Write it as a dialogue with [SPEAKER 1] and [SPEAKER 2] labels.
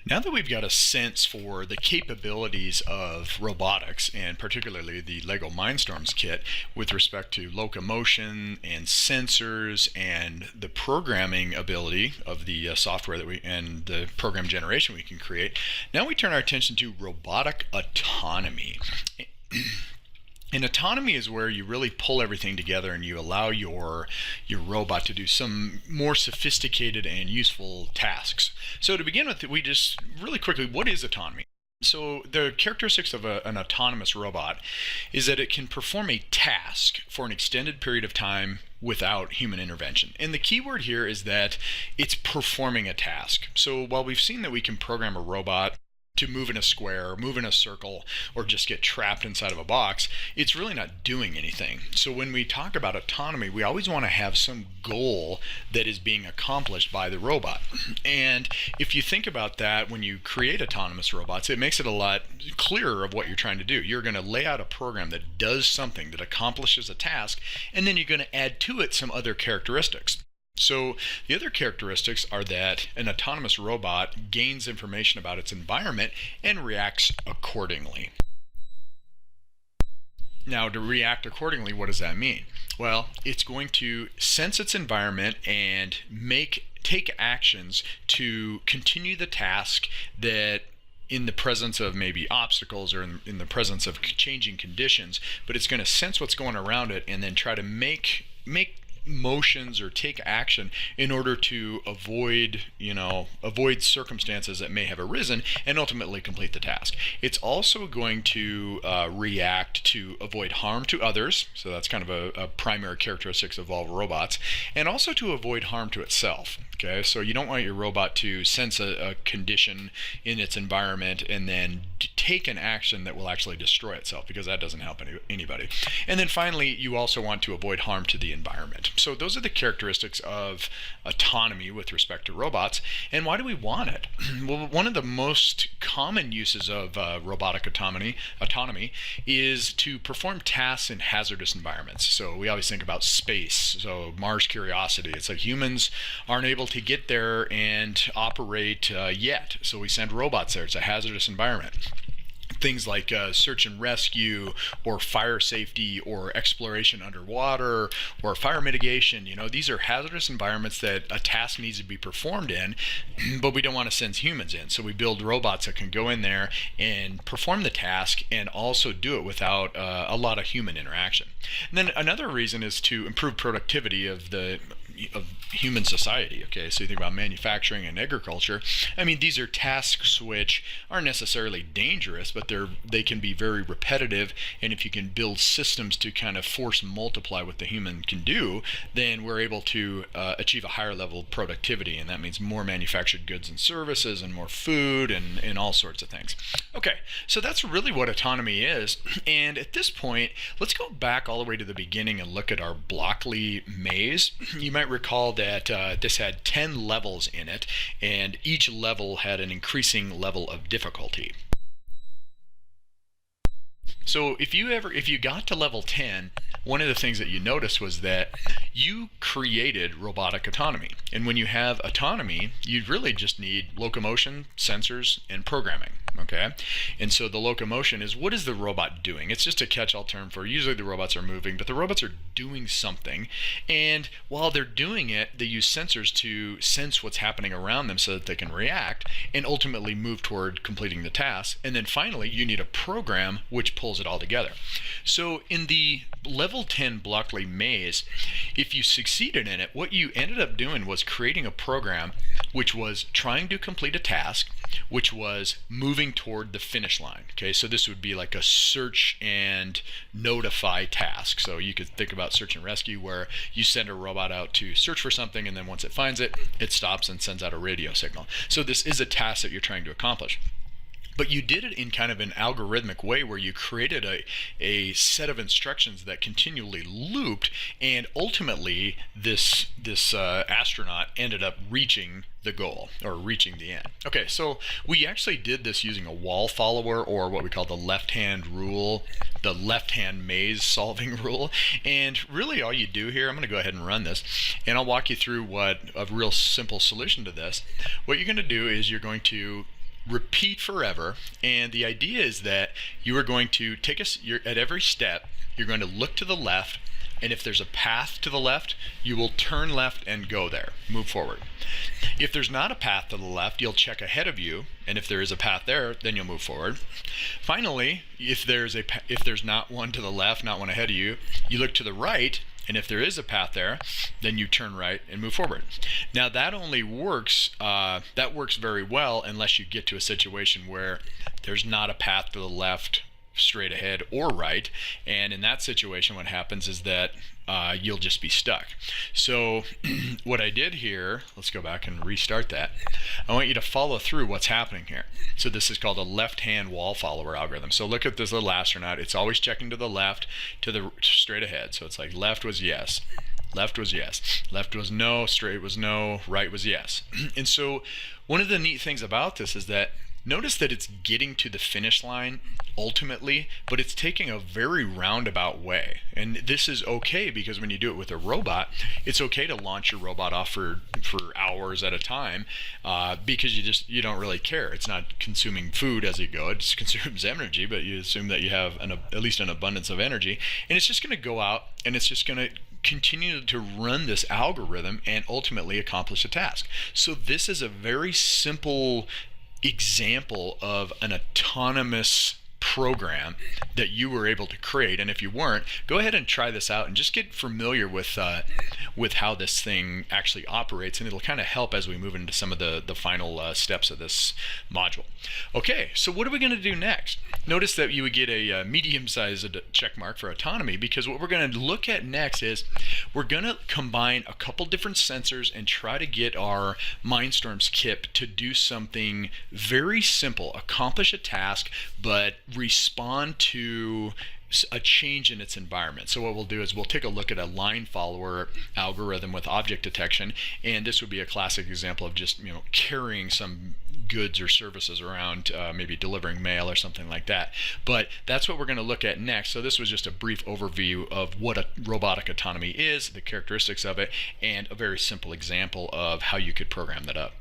[SPEAKER 1] Now that we've got a sense for the capabilities of robotics, and particularly the LEGO Mindstorms kit with respect to locomotion and sensors and the programming ability of the software that we and the program generation we can create, now we turn our attention to robotic autonomy. And autonomy is where you really pull everything together and you allow your robot to do some more sophisticated and useful tasks. So to begin with, we just really quickly, what is autonomy? So the characteristics of an autonomous robot is that it can perform a task for an extended period of time without human intervention. And the key word here is that it's performing a task. So while we've seen that we can program a robot to move in a square, move in a circle, or just get trapped inside of a box, it's really not doing anything. So when we talk about autonomy, we always want to have some goal that is being accomplished by the robot. And if you think about that, when you create autonomous robots, it makes it a lot clearer of what you're trying to do. You're going to lay out a program that does something, that accomplishes a task, and then you're going to add to it some other characteristics. So the other characteristics are that an autonomous robot gains information about its environment and reacts accordingly. Now, to react accordingly, what does that mean? Well, it's going to sense its environment and take actions to continue the task that in the presence of maybe obstacles or in the presence of changing conditions, but it's going to sense what's going around it and then try to make motions or take action in order to avoid circumstances that may have arisen and ultimately complete the task. It's also going to react to avoid harm to others, so that's kind of a primary characteristic of all robots, and also to avoid harm to itself. Okay, so you don't want your robot to sense a condition in its environment and then take an action that will actually destroy itself, because that doesn't help anybody. And then finally, you also want to avoid harm to the environment. So those are the characteristics of autonomy with respect to robots. And why do we want it? Well, one of the most common uses of robotic autonomy is to perform tasks in hazardous environments. So we always think about space. So Mars Curiosity, it's like humans aren't able to get there and operate yet. So we send robots there. It's a hazardous environment. Things like search and rescue or fire safety or exploration underwater or fire mitigation, these are hazardous environments that a task needs to be performed in, but we don't want to send humans in. So we build robots that can go in there and perform the task and also do it without a lot of human interaction. And then another reason is to improve productivity of human society. Okay, so you think about manufacturing and agriculture. I mean, these are tasks which aren't necessarily dangerous, but they can be very repetitive, and if you can build systems to kind of force multiply what the human can do, then we're able to achieve a higher level of productivity, and that means more manufactured goods and services and more food and all sorts of things. Okay, so that's really what autonomy is, and at this point, let's go back all the way to the beginning and look at our Blockley maze. You might recall that this had 10 levels in it, and each level had an increasing level of difficulty. So if you got to level 10, one of the things that you noticed was that you created robotic autonomy. And when you have autonomy, you really just need locomotion, sensors, and programming. Okay? And so the locomotion is, what is the robot doing? It's just a catch-all term for usually the robots are moving, but the robots are doing something. And while they're doing it, they use sensors to sense what's happening around them so that they can react and ultimately move toward completing the task. And then finally, you need a program which pulls it all together. So in the level 10 Blockley maze, if you succeeded in it, what you ended up doing was creating a program which was trying to complete a task, which was moving toward the finish line. Okay, so this would be like a search and notify task. So you could think about search and rescue, where you send a robot out to search for something, and then once it finds it, it stops and sends out a radio signal. So this is a task that you're trying to accomplish. But you did it in kind of an algorithmic way, where you created a set of instructions that continually looped, and ultimately this astronaut ended up reaching the goal, or reaching the end. Okay, so we actually did this using a wall follower, or what we call the left-hand rule, the left-hand maze solving rule. And really all you do here, I'm going to go ahead and run this, and I'll walk you through what a real simple solution to this. What you're going to do is you're going to repeat forever. And the idea is that you are going to take at every step, you're going to look to the left, and if there's a path to the left, you will turn left and go there, move forward. If there's not a path to the left, you'll check ahead of you, and if there is a path there, then you'll move forward. Finally, if there's not one to the left, not one ahead of you, you look to the right, and if there is a path there, then you turn right and move forward. Now that only works, that works very well unless you get to a situation where there's not a path to the left, straight ahead, or right. And in that situation, what happens is that you'll just be stuck. So what I did here, let's go back and restart that. I want you to follow through what's happening here. So this is called a left-hand wall follower algorithm. So look at this little astronaut. It's always checking to the left, to the straight ahead. So it's like left was yes, left was yes, left was no, straight was no, right was yes. And so one of the neat things about this is that notice that it's getting to the finish line ultimately, but it's taking a very roundabout way. And this is okay because when you do it with a robot, it's okay to launch your robot off for hours at a time because you don't really care. It's not consuming food as you go. It just consumes energy, but you assume that you have at least an abundance of energy. And it's just going to go out and it's just going to continue to run this algorithm and ultimately accomplish a task. So this is a very simple example of an autonomous program that you were able to create. And if you weren't, go ahead and try this out and just get familiar with how this thing actually operates, and it'll kind of help as we move into some of the final steps of this module. Okay, so what are we going to do next? Notice that you would get a medium-sized check mark for autonomy, because what we're going to look at next is we're going to combine a couple different sensors and try to get our Mindstorms kit to do something very simple, accomplish a task, but respond to a change in its environment. So what we'll do is we'll take a look at a line follower algorithm with object detection, and this would be a classic example of just carrying some goods or services around, maybe delivering mail or something like that. But that's what we're going to look at next. So this was just a brief overview of what a robotic autonomy is, the characteristics of it, and a very simple example of how you could program that up.